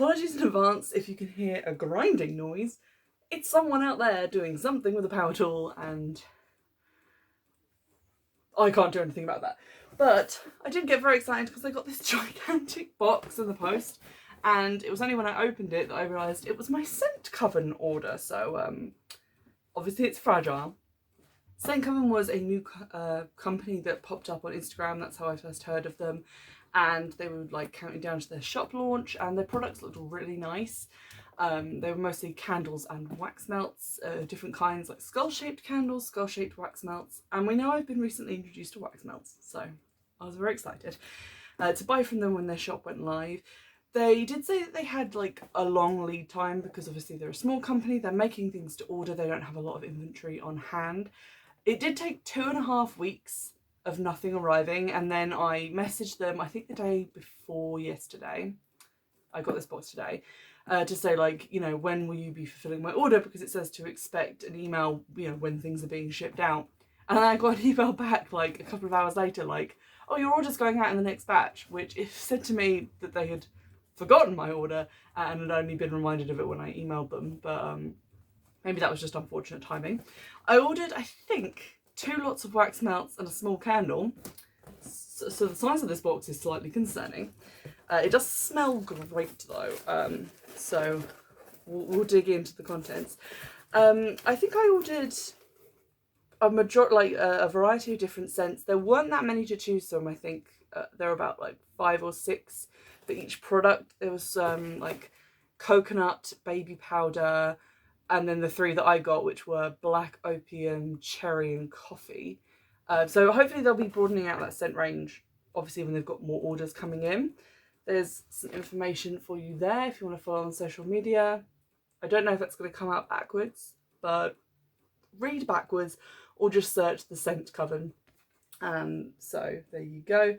apologies in advance if you can hear a grinding noise. It's someone out there doing something with a power tool and I can't do anything about that. But I did get very excited because I got this gigantic box in the post, and it was only when I opened it that I realised it was my Scent Coven order. So obviously it's fragile. Scent Coven was a new company that popped up on Instagram. That's how I first heard of them. And they were like counting down to their shop launch, and their products looked really nice. They were mostly candles and wax melts, different kinds, like skull-shaped candles, skull-shaped wax melts. And we know I've been recently introduced to wax melts, so I was very excited to buy from them when their shop went live. They did say that they had like a long lead time because obviously they're a small company, they're making things to order, they don't have a lot of inventory on hand. It did take 2.5 weeks of nothing arriving, and then I messaged them, I think the day before yesterday, I got this box today, to say like, you know, when will you be fulfilling my order, because it says to expect an email, you know, when things are being shipped out. And then I got an email back like a couple of hours later like, oh, your order's going out in the next batch, which it said to me that they had forgotten my order and had only been reminded of it when I emailed them, but maybe that was just unfortunate timing. I ordered, I think, 2 lots of wax melts and a small candle, so the size of this box is slightly concerning. It does smell great though, so we'll dig into the contents. I think I ordered a variety of different scents. There weren't that many to choose from. I think there were about like 5 or 6 for each product. There was like coconut, baby powder, and then the 3 that I got, which were black opium, cherry, and coffee. So hopefully they'll be broadening out that scent range, obviously when they've got more orders coming in. There's some information for you there if you want to follow on social media. I don't know if that's going to come out backwards, but read backwards or just search the Scent Coven. So there you go.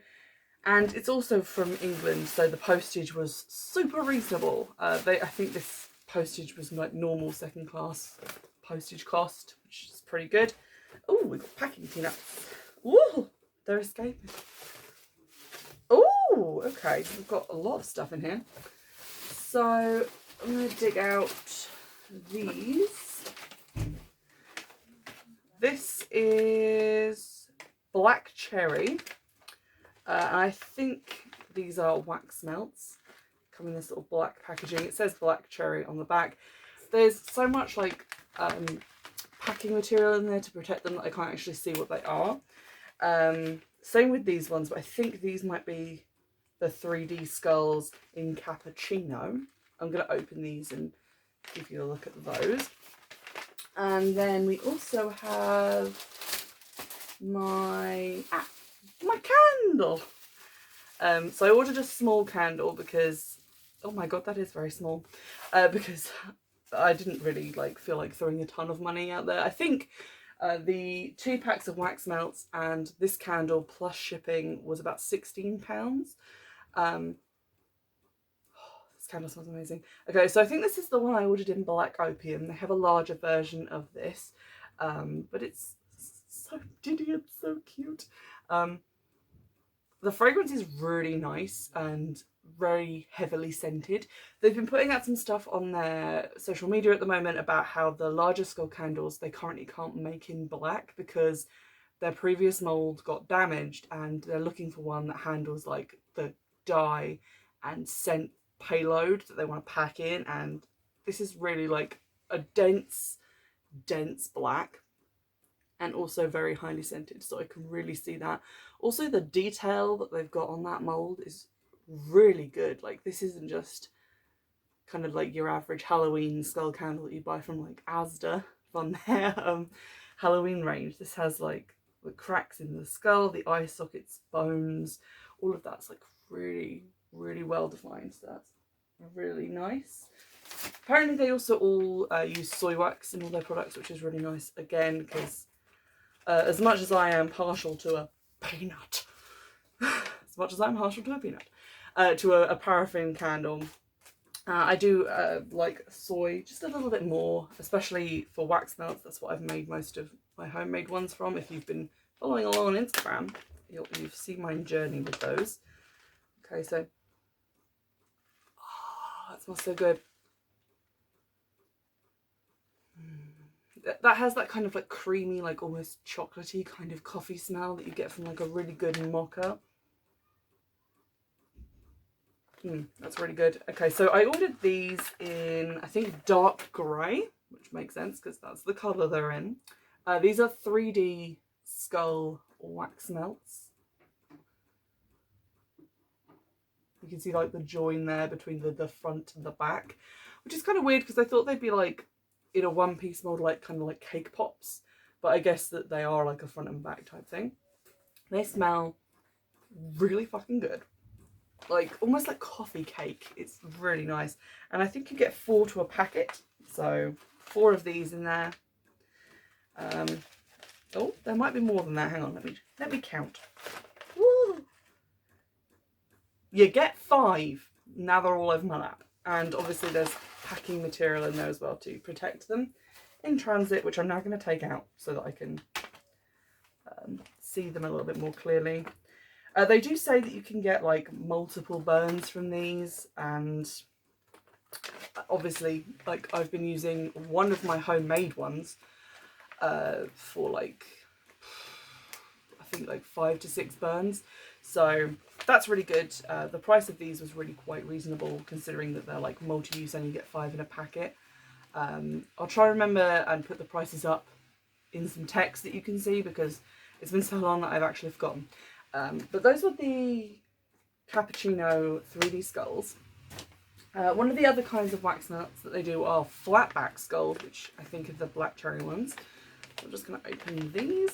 And it's also from England, so the postage was super reasonable. I think this postage was like normal second class postage cost, which is pretty good. Oh, we got packing peanuts. Ooh, they're escaping. Oh, okay, we've got a lot of stuff in here. So I'm going to dig out these. This is black cherry. I think these are wax melts. Come in this little black packaging. It says black cherry on the back. There's so much like packing material in there to protect them that I can't actually see what they are. Same with these ones, but I think these might be the 3D skulls in cappuccino. I'm going to open these and give you a look at those. And then we also have my candle. So I ordered a small candle because, oh my god, that is very small, because I didn't really like feel like throwing a ton of money out there. I think the 2 packs of wax melts and this candle plus shipping was about £16. This candle smells amazing. Okay, so I think this is the one I ordered in black opium. They have a larger version of this, but it's so diddy and so cute. The fragrance is really nice and very heavily scented. They've been putting out some stuff on their social media at the moment about how the larger skull candles they currently can't make in black because their previous mold got damaged, and they're looking for one that handles like the dye and scent payload that they want to pack in, and this is really like a dense black and also very highly scented, so I can really see that. Also the detail that they've got on that mold is really good. Like this isn't just kind of like your average Halloween skull candle that you buy from like Asda from their Halloween range. This has like the cracks in the skull, the eye sockets, bones, all of that's like really well defined, so that's really nice. Apparently they also all use soy wax in all their products, which is really nice again, because as much as I am partial to a peanut, to a paraffin candle, I do like soy just a little bit more, especially for wax melts. That's what I've made most of my homemade ones from. If you've been following along on Instagram, you've seen my journey with those. Okay, so smells so good. That has that kind of like creamy, like almost chocolatey kind of coffee smell that you get from like a really good mocha. That's really good. Okay, so I ordered these in, I think, dark grey, which makes sense because that's the colour they're in. These are 3D skull wax melts. You can see like the join there between the front and the back, which is kind of weird because I thought they'd be like in a one-piece mold, like kind of like cake pops, but I guess that they are like a front and back type thing. They smell really fucking good, like almost like coffee cake. It's really nice, and I think you get 4 to a packet, so 4 of these in there. Oh, there might be more than that. Hang on, let me count. Woo! You get 5. Now they're all over my lap, and obviously there's packing material in there as well to protect them in transit, which I'm now going to take out so that I can see them a little bit more clearly. They do say that you can get like multiple burns from these, and obviously like I've been using one of my homemade ones for like, I think like 5 to 6 burns, so that's really good. The price of these was really quite reasonable considering that they're like multi-use and you get 5 in a packet. I'll try to remember and put the prices up in some text that you can see because it's been so long that I've actually forgotten. But those are the cappuccino 3D skulls. One of the other kinds of wax melts that they do are flat back skulls, which I think are the black cherry ones. So I'm just going to open these.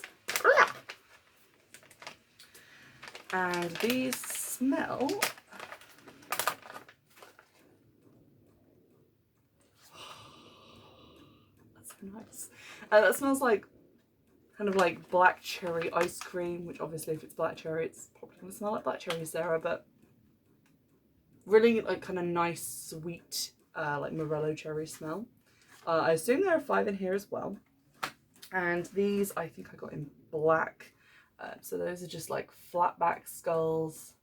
And these smell... That's so nice. That smells like kind of like black cherry ice cream, which obviously if it's black cherry it's probably going to smell like black cherry Sarah, but really like kind of nice sweet like morello cherry smell. I assume there are 5 in here as well, and these I think I got in black. So those are just like flat back skulls,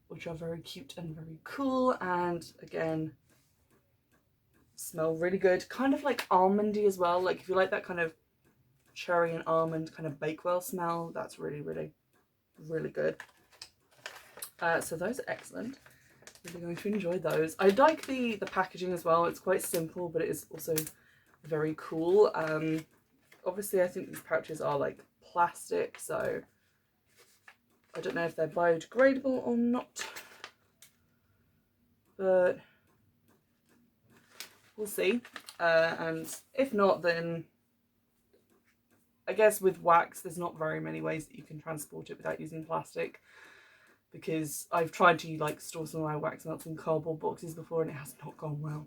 which are very cute and very cool, and again smell really good, kind of like almondy as well. Like if you like that kind of cherry and almond kind of Bakewell smell, that's really really good. So those are excellent. Really going to enjoy those. I like the packaging as well. It's quite simple, but it is also very cool. Obviously I think these pouches are like plastic, so I don't know if they're biodegradable or not, but we'll see. And if not, then I guess with wax there's not very many ways that you can transport it without using plastic, because I've tried to like store some of my wax melts in cardboard boxes before and it has not gone well.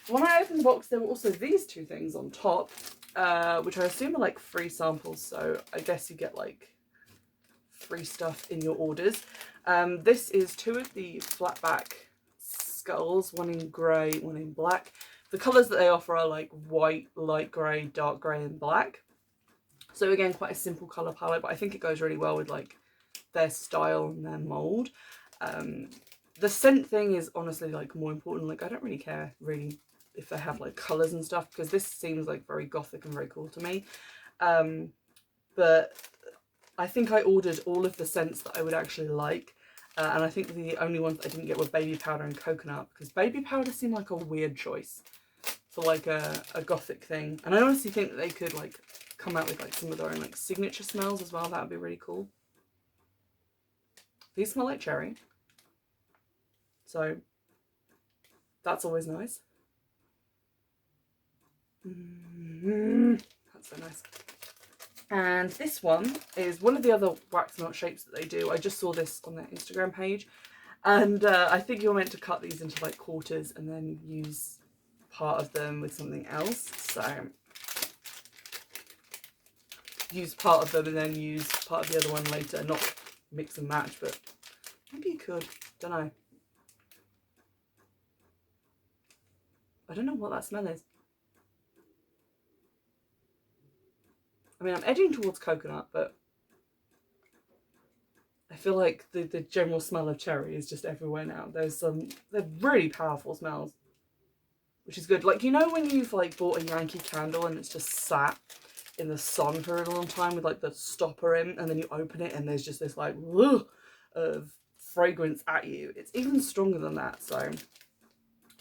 When I opened the box there were also these 2 things on top, which I assume are like free samples, so I guess you get like free stuff in your orders. This is 2 of the flat back skulls, one in grey, one in black. The colours that they offer are like white, light grey, dark grey and black. So again, quite a simple colour palette, but I think it goes really well with like their style and their mould. The scent thing is honestly like more important. Like I don't really care really if they have like colours and stuff, because this seems like very gothic and very cool to me. But I think I ordered all of the scents that I would actually like, and I think the only ones I didn't get were baby powder and coconut, because baby powder seemed like a weird choice for like a gothic thing, and I honestly think that they could like come out with like some of their own like signature smells as well. That would be really cool. These smell like cherry, so that's always nice. That's so nice. And this one is one of the other wax melt shapes that they do. I just saw this on their Instagram page, and I think you're meant to cut these into like quarters and then use part of them with something else. So use part of them and then use part of the other one later, not mix and match, but maybe you could, don't know. I don't know what that smell is. I mean, I'm edging towards coconut, but I feel like the general smell of cherry is just everywhere now. They're really powerful smells, which is good. Like, you know when you've like bought a Yankee candle and it's just sat in the sun for a long time with like the stopper in, and then you open it and there's just this like of fragrance at you. It's even stronger than that, so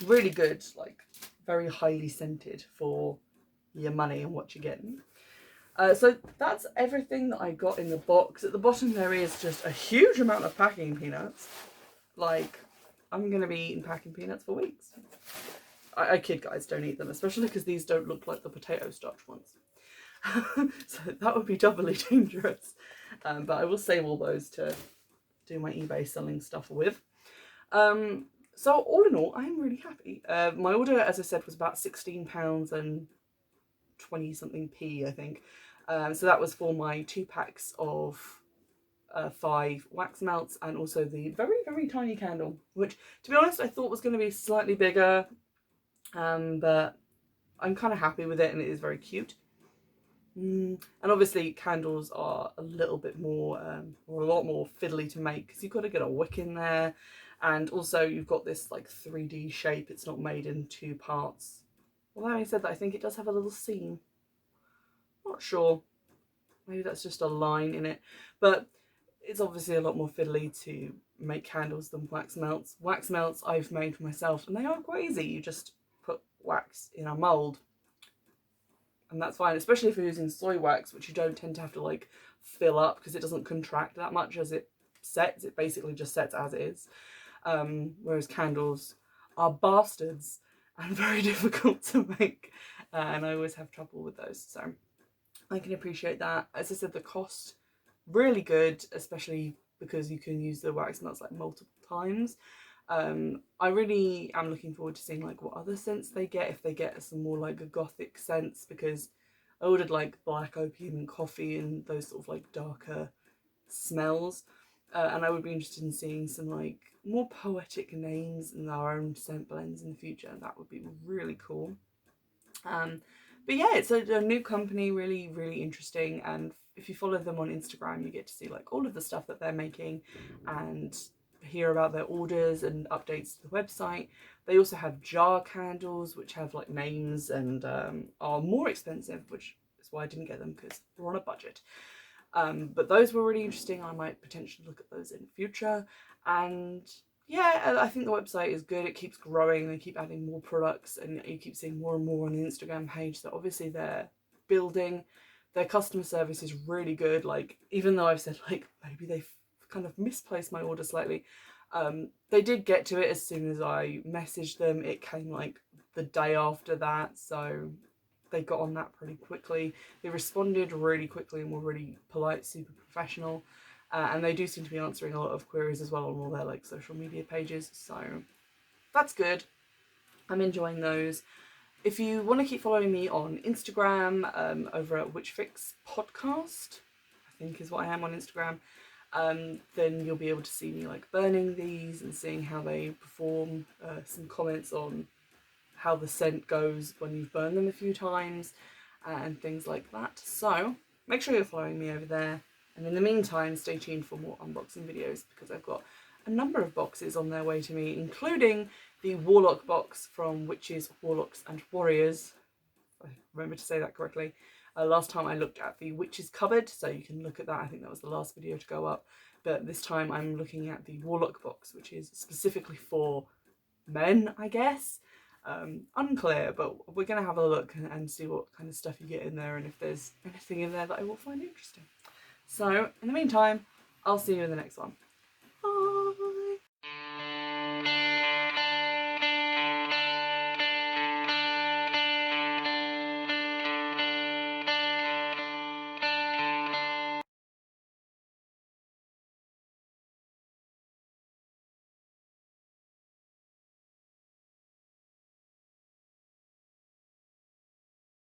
really good, like very highly scented for your money and what you're getting. So that's everything that I got in the box. At the bottom there is just a huge amount of packing peanuts. Like, I'm going to be eating packing peanuts for weeks. I kid, guys, don't eat them, especially because these don't look like the potato starch ones. So that would be doubly dangerous. But I will save all those to do my eBay selling stuff with. So all in all, I'm really happy. My order, as I said, was about £16 and 20 something p, I think. So that was for my 2 packs of 5 wax melts and also the very, very tiny candle, which, to be honest, I thought was going to be slightly bigger, but I'm kind of happy with it, and it is very cute. And obviously candles are a little bit more, or a lot more fiddly to make, because you've got to get a wick in there, and also you've got this like 3D shape. It's not made in 2 parts. Although I said that, I think it does have a little seam. Not sure. Maybe that's just a line in it. But it's obviously a lot more fiddly to make candles than wax melts. Wax melts I've made for myself, and they are quite easy. You just put wax in a mould, and that's fine, especially if you're using soy wax, which you don't tend to have to like fill up because it doesn't contract that much as it sets. It basically just sets as it is. Whereas candles are bastards and very difficult to make, and I always have trouble with those, so I can appreciate that. As I said, the cost, really good, especially because you can use the wax melts like multiple times. I really am looking forward to seeing like what other scents they get, if they get some more like Gothic scents, because I ordered like black opium and coffee and those sort of like darker smells, and I would be interested in seeing some like more poetic names and our own scent blends in the future, and that would be really cool. But yeah, it's a new company, really, really interesting, and if you follow them on Instagram, you get to see like all of the stuff that they're making and hear about their orders and updates to the website. They also have jar candles, which have like names and are more expensive, which is why I didn't get them, because we're on a budget. But those were really interesting. I might potentially look at those in future. And yeah, I think the website is good. It keeps growing. They keep adding more products, and you keep seeing more and more on the Instagram page. So obviously they're building. Their customer service is really good. Like, even though I've said like maybe they've kind of misplaced my order slightly, they did get to it as soon as I messaged them. It came like the day after that, so they got on that pretty quickly. They responded really quickly and were really polite, super professional. And they do seem to be answering a lot of queries as well on all their like social media pages, so that's good. I'm enjoying those. If you want to keep following me on Instagram, over at WitchFix Podcast, I think is what I am on Instagram, then you'll be able to see me like burning these and seeing how they perform, some comments on how the scent goes when you've burned them a few times, and things like that. So make sure you're following me over there. And in the meantime, stay tuned for more unboxing videos, because I've got a number of boxes on their way to me, including the Warlock box from Witches, Warlocks and Warriors. I remember to say that correctly. Last time I looked at the Witches cupboard, so you can look at that. I think that was the last video to go up. But this time I'm looking at the Warlock box, which is specifically for men, I guess. Unclear, but we're going to have a look and see what kind of stuff you get in there, and if there's anything in there that I will find interesting. So, in the meantime, I'll see you in the next one.